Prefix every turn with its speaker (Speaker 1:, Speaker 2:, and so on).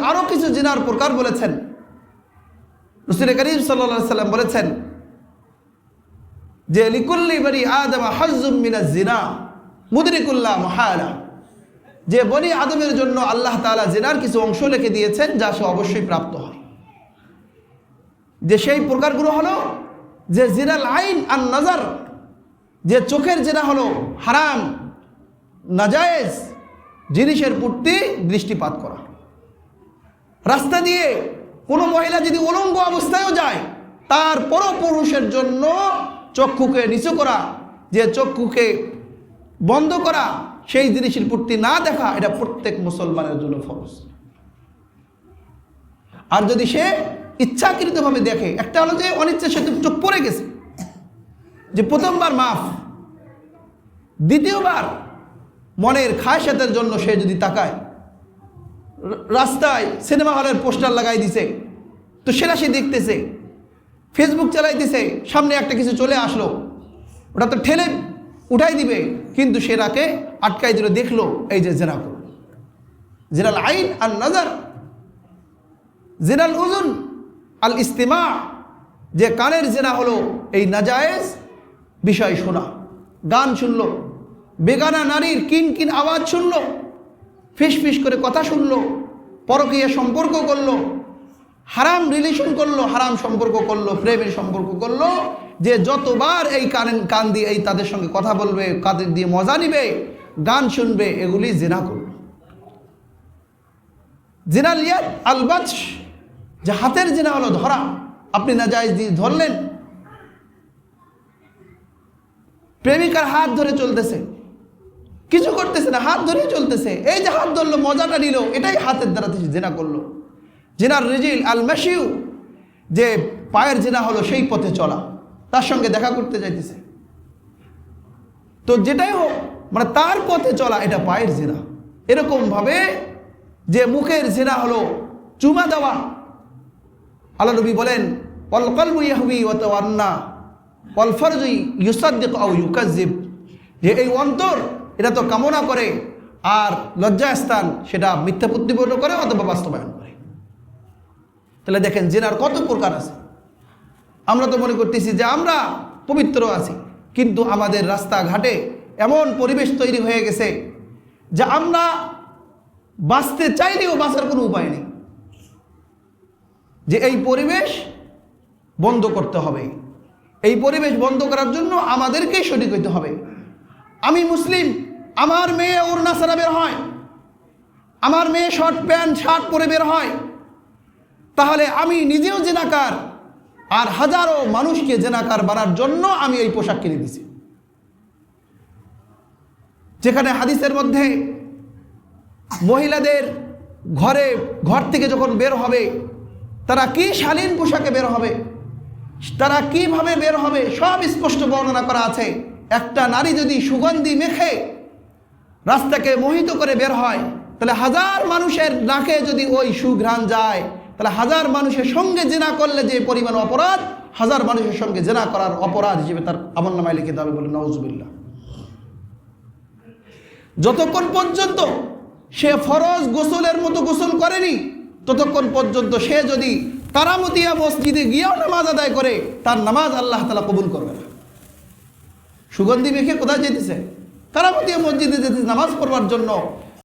Speaker 1: আরও কিছু জিনার প্রকার বলেছেন। রাসূল করিম সাল্লাল্লাহু আলাইহি সাল্লাম বলেছেন যে লিকুল্লি বনি আদম হাজ্জুম মিনাজ জিনা মুদরিকুল্লাহ মুহালা, যে বনি আদমের জন্য আল্লাহ তাআলা জিনার কিছু অংশ লিখে দিয়েছেন যা সে অবশ্যই প্রাপ্ত হয়। যে সেই প্রকারগুলো হলো যে জিনাল আইন আর নজর, যে চোখের জিনা হলো হারাম নাজায়েজ জিনিসের প্রতি দৃষ্টিপাত করা। রাস্তা দিয়ে কোনো মহিলা যদি উলঙ্গ অবস্থায়ও যায় তার পরপুরুষের জন্য চক্ষুকে নিচু করা, যে চক্ষুকে বন্ধ করা, সেই জিনিসের প্রতি না দেখা, এটা প্রত্যেক মুসলমানের জন্য ফরজ। আর যদি সে ইচ্ছাকৃতভাবে দেখে, একটা হলো যে অনিচ্ছা সে চোখ পড়ে গেছে, যে প্রথমবার মাফ, দ্বিতীয়বার মনের খায়সাতের জন্য সে যদি তাকায়, রাস্তায় সিনেমা হলের পোস্টার লাগাই দিছে তো সেটা সে দেখতেছে, ফেসবুক চালাইতেছে, সামনে একটা কিছু চলে আসলো, ওটা তো ঠেলে উঠাই দিবে, কিন্তু সেটাকে আটকাই দিল, দেখলো, এই যে জেনা করল। জিনাল আইন আর নজর, জিনাল উজুন আল ইস্তিমা, যে কানের জেনা হলো এই নাজায়েজ বিষয় শোনা, গান শুনলো, বেগানা নারীর কিন কিন আওয়াজ শুনলো, ফিস ফিস করে কথা শুনলো, পরকীয়া সম্পর্ক করলো, হারাম রিলেশন করলো, হারাম সম্পর্ক করলো, প্রেমের সম্পর্ক করলো, যে যতবার এই কান দিয়ে এই তাদের সঙ্গে কথা বলবে, কাদের দিয়ে মজা নিবে, গান শুনবে, এগুলি জিনা করলো। জিনাল ইয়াদ আল বাতশ, যে হাতের জিনা হলো ধরা, আপনি নাজায়েজ দিয়ে ধরলেন, প্রেমিকার হাত ধরে চলতেছে, কিছু করতেছে না, হাত ধরে চলতেছে, এই যে হাত ধরলো, মজাটা নিল, এটাই হাতের দ্বারা জিনা করলো। জিনার রিজিল আল মাশিউ, যে পায়ের জিনা হলো সেই পথে চলা, তার সঙ্গে দেখা করতে যাইতেছে, তো যেটাই হোক মানে তার পথে চলা, এটা পায়ের জিনা। এরকম ভাবে যে মুখের জিনা হলো চুমা দেওয়া। আল্লাহ নবী বলেন ওয়াল কলবু ইয়াহবি ওয়া তাওয়ান্না ওয়াল ফারজু ইউসাদ্দিকু আও ইউকাযযিব, যে এই অন্তর এটা তো কামনা করে আর লজ্জাস্থান সেটা মিথ্যা প্রতিপন্ন করে অথবা বাস্তবায়ন করে। তাহলে দেখেন জিনার কত প্রকার আছে। আমরা তো মনে করতেছি যে আমরা পবিত্র আছি, কিন্তু আমাদের রাস্তাঘাটে এমন পরিবেশ তৈরি হয়ে গেছে যে আমরা বাঁচতে চাইলেও বাঁচার কোনো উপায় নেই। যে এই পরিবেশ বন্ধ করতে হবে, এই পরিবেশ বন্ধ করার জন্য আমাদেরকেই শরীক হইতে হবে। আমি মুসলিম, আমার মেয়ে ওড়না ছাড়া বের হয়, আমার মেয়ে শর্ট প্যান্ট শার্ট পরে বের হয়, তাহলে আমি নিজেও জেনাকার আর হাজারো মানুষকে জেনাকার বানার জন্য আমি এই পোশাক কিনে দিছি। যেখানে হাদিসের মধ্যে মহিলাদের ঘর থেকে যখন বের হবে তারা কি শালীন পোশাকে বের হবে, তারা কিভাবে বের হবে, সব স্পষ্ট বর্ণনা করা আছে। একটা নারী যদি সুগন্ধি মেখে রাস্তাকে মোহিত করে বের হয়, তাহলে হাজার মানুষের নাকে যদি ওই সুঘ্রাণ যায়, তাহলে হাজার মানুষের সঙ্গে জেনা করলে যে পরিমাণ অপরাধ, হাজার মানুষের সঙ্গে জেনা করার অপরাধ হিসেবে তার আমলনামায় লিখে দেবে, বলে নাউজুবিল্লাহ। যতক্ষণ পর্যন্ত সে ফরজ গোসলের মতো গোসল করেনি, ততক্ষণ পর্যন্ত সে যদি কারামতিয়া মসজিদে গিয়েও নামাজ আদায় করে, তার নামাজ আল্লাহ তাআলা কবুল করবে না। সুগন্ধি মেখে কোথায় যেতেছে? কারামতিয়া মসজিদে যেতেছে নামাজ পড়বার জন্য,